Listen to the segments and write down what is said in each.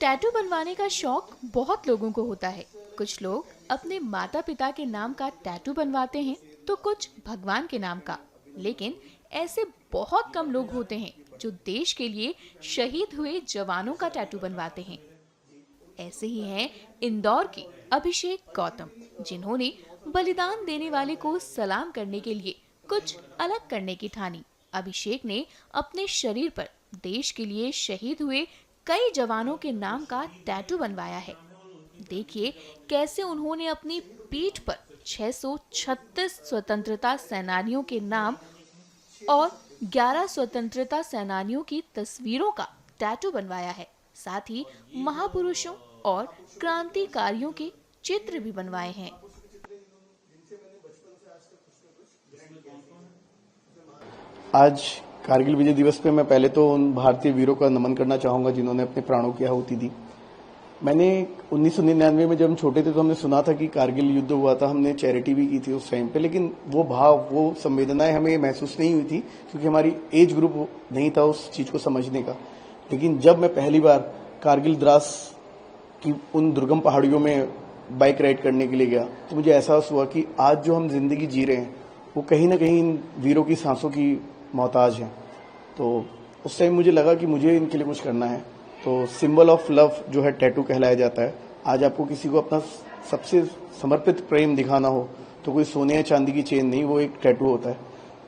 Tattoo बनवाने का शौक बहुत लोगों को होता है। कुछ लोग अपने माता पिता के नाम का टैटू बनवाते हैं तो कुछ भगवान के नाम का। लेकिन ऐसे बहुत कम लोग होते हैं जो देश के लिए शहीद हुए जवानों का टैटू बनवाते हैं। ऐसे ही हैं इंदौर के अभिषेक गौतम, जिन्होंने बलिदान देने वाले को सलाम करने के लिए कुछ अलग करने की ठानी। अभिषेक ने अपने शरीर पर देश के लिए शहीद हुए कई जवानों के नाम का टैटू बनवाया है। देखिए कैसे उन्होंने अपनी पीठ पर 636 स्वतंत्रता सेनानियों के नाम और 11 स्वतंत्रता सेनानियों की तस्वीरों का टैटू बनवाया है। साथ ही महापुरुषों और क्रांतिकारियों के चित्र भी बनवाए हैं। आज कारगिल विजय दिवस पे मैं पहले तो उन भारतीय वीरों का नमन करना चाहूंगा जिन्होंने अपने प्राणों की आहुति दी। मैंने 1999 में जब हम छोटे थे तो हमने सुना था कि कारगिल युद्ध हुआ था, हमने चैरिटी भी की थी उस टाइम पे, लेकिन वो भाव, वो संवेदनाएं हमें महसूस नहीं हुई थी क्योंकि हमारी एज ग्रुप नहीं था उस चीज को समझने का। लेकिन जब मैं पहली बार कारगिल द्रास की उन दुर्गम पहाड़ियों में बाइक राइड करने के लिए गया तो मुझे एहसास हुआ कि आज जो हम जिंदगी जी रहे हैं वो कहीं ना कहीं इन वीरों की सांसों की मोहताज है। तो उस टाइम मुझे लगा कि मुझे इनके लिए कुछ करना है। तो सिंबल ऑफ लव जो है टैटू कहलाया जाता है। आज आपको किसी को अपना सबसे समर्पित प्रेम दिखाना हो तो कोई सोने या चांदी की चेन नहीं, वो एक टैटू होता है।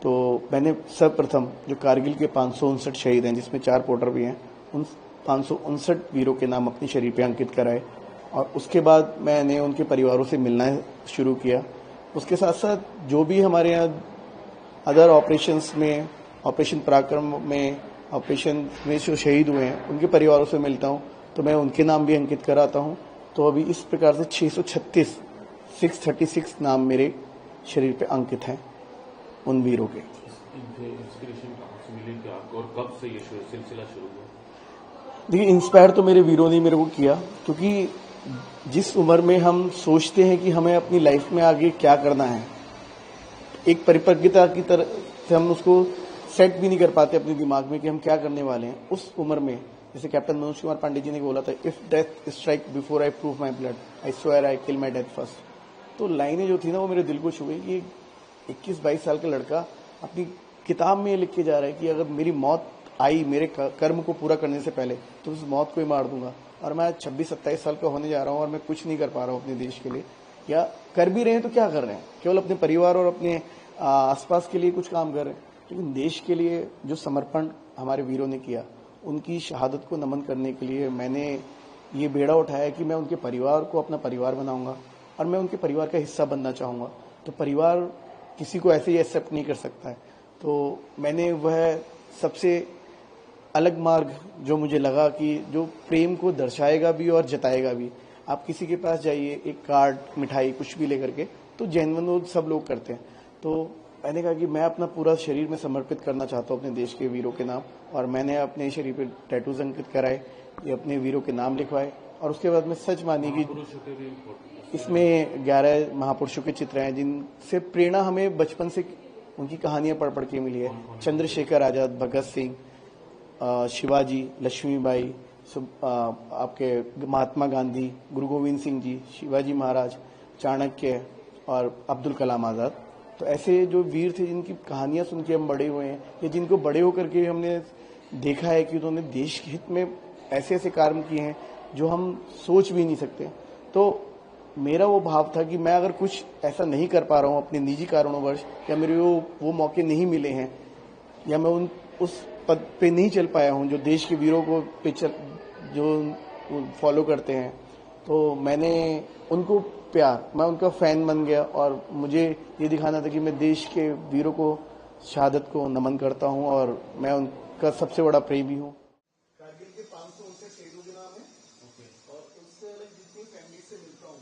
तो मैंने सर्वप्रथम जो कारगिल के 559 शहीद हैं, जिसमें 4 पोर्टर भी हैं, उन 559 वीरों के नाम अपने शरीर पे अंकित कराए और उसके बाद मैंने उनके परिवारों से मिलना शुरू किया। उसके साथ साथ जो भी हमारे यहाँ अदर ऑपरेशंस में, ऑपरेशन पराक्रम में, ऑपरेशन में जो शहीद हुए हैं उनके परिवारों से मिलता हूं तो मैं उनके नाम भी अंकित कराता हूं। तो अभी इस प्रकार से 636 नाम मेरे शरीर पे अंकित हैं उन वीरों के। इंस्पिरेशन कहाँ से मिली कि आपको और कब से ये सिलसिला शुरू हुआ? देखिए, इंस्पायर तो मेरे वीरों ने मेरे को किया, क्योंकि जिस उम्र में हम सोचते हैं कि हमें अपनी लाइफ में आगे क्या करना है, एक परिपक्वता की तरह से हम उसको सेट भी नहीं कर पाते अपने दिमाग में कि हम क्या करने वाले हैं। उस उम्र में, जैसे कैप्टन मनोज कुमार पांडे जी ने बोला था, if death strike before I prove my blood, I swear I kill my death first. तो लाइनें जो थी ना वो मेरे दिल को छू गई कि 21-22 साल का लड़का अपनी किताब में लिख के जा रहा है कि अगर मेरी मौत आई मेरे कर्म को पूरा करने से पहले तो उस मौत को ही मार दूंगा। और मैं 26-27 साल का होने जा रहा हूं और मैं कुछ नहीं कर पा रहा हूं अपने देश के लिए, या कर भी रहे हैं तो क्या कर रहे हैं, केवल अपने परिवार और अपने आसपास के लिए कुछ काम कर रहे हैं। लेकिन देश के लिए जो समर्पण हमारे वीरों ने किया, उनकी शहादत को नमन करने के लिए मैंने ये बेड़ा उठाया कि मैं उनके परिवार को अपना परिवार बनाऊंगा और मैं उनके परिवार का हिस्सा बनना चाहूंगा। तो परिवार किसी को ऐसे ही एक्सेप्ट नहीं कर सकता है। तो मैंने वह सबसे अलग मार्ग जो मुझे लगा कि जो प्रेम को दर्शाएगा भी और जताएगा भी। आप किसी के पास जाइए, एक कार्ड, मिठाई, कुछ भी लेकर के, तो जेन्युइन वो सब लोग करते हैं। तो मैंने कहा कि मैं अपना पूरा शरीर में समर्पित करना चाहता हूँ अपने देश के वीरों के नाम, और मैंने अपने शरीर पे टैटूज अंकित कराए, ये अपने वीरों के नाम लिखवाए। और उसके बाद मैं सच मानी कि इसमें 11 महापुरुषों के चित्र हैं जिनसे प्रेरणा हमें बचपन से उनकी कहानियां पढ़ पढ़ के मिली है। चंद्रशेखर आजाद, भगत सिंह, शिवाजी, लक्ष्मीबाई, आपके महात्मा गांधी, गुरु गोविंद सिंह जी, शिवाजी महाराज, चाणक्य और अब्दुल कलाम आजाद। तो ऐसे जो वीर थे जिनकी कहानियां सुन के हम बड़े हुए हैं, या जिनको बड़े होकर के हमने देखा है कि उन्होंने देश के हित में ऐसे ऐसे कार्य किए हैं जो हम सोच भी नहीं सकते। तो मेरा वो भाव था कि मैं अगर कुछ ऐसा नहीं कर पा रहा हूँ अपने निजी कारणोंवश, या मेरे वो मौके नहीं मिले हैं, या मैं उस पद पे नहीं चल पाया हूँ जो देश के वीरों को जो फॉलो करते हैं, तो मैंने उनको मैं उनका फैन बन गया और मुझे ये दिखाना था कि मैं देश के वीरों को, शहादत को नमन करता हूँ और मैं उनका सबसे बड़ा प्रेमी हूँ। कारगिल के 559 शहीदों के नाम है और उससे अलग जितनी फैमिली से मिलता हूँ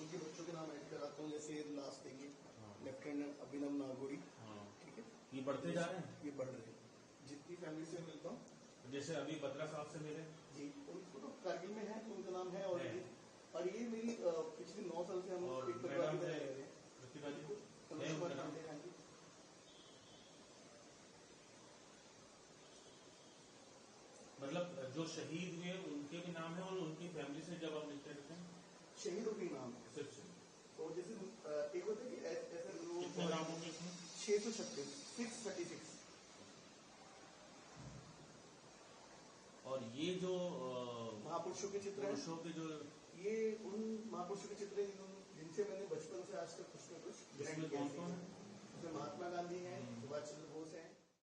उनके बच्चों के नाम ऐड कराता हूँ। जैसे लास्ट देखिए, लेफ्टिनेंट अभिनव नागोरी, ठीक है, ये बढ़ते जा रहे हैं, ये बढ़ रहे हैं। जितनी फैमिली से मिलता हूँ, जैसे अभी बत्रा साहब से मिले जी, उनको तो कारगिल में है तो उनका नाम है। और ये मेरी पिछले 9 साल से हम एक परिवार की तरह रह रहे हैं। मतलब जो शहीद हुए उनके भी नाम है और शहीदों के नाम है। सिर्फ से तो जैसे एक होता है कि ऐसे कितने नाम होंगे इसमें? 636 636। और ये जो महापुरुषों के चित्र हैं, पुरुषों के जो ये उन महापुरुषों के चित्र हैं जिनसे मैंने बचपन से आज तक कुछ न कुछ ग्रहण इसमें किया कौन कौन है? है। इसमें महात्मा गांधी हैं, सुभाष चंद्र